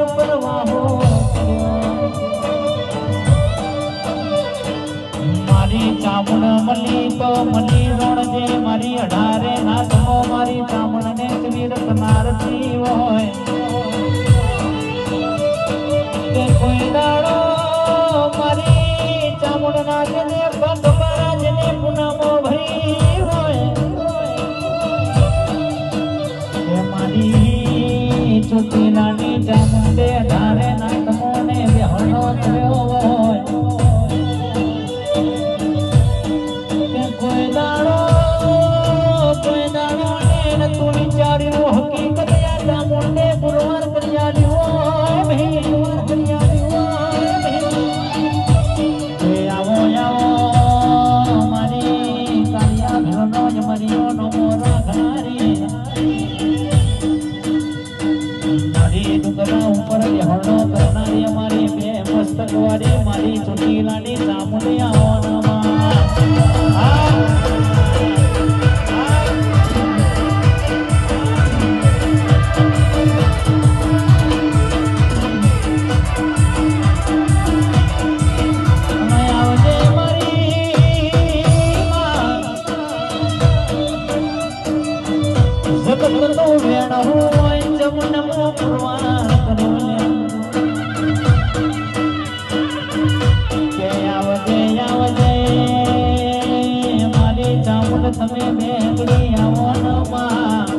ઉપર વાહો મારી ચામુંડ મલી તો મલી રણજે મારી 18 હાથમાં મારી ચામુંડ ને કવીર કનારથી હોય કે કોઈ દાડો મારી ચામુંડ નાખે ને બંધ મહારાજ ને પુનામો ભરી હોય કે મારી ચોટીલાની ચામુંડે 18 નાથમો ને બેહણો થયો હોય કોઈ દાડો ને તું વિચાર્યું હકીકત યા ચામુંડે પુરવાર કરી આલ્યું ભાઈ મારી ચોટીલાની ચામુંડી તમે બેગડી આવો ન માં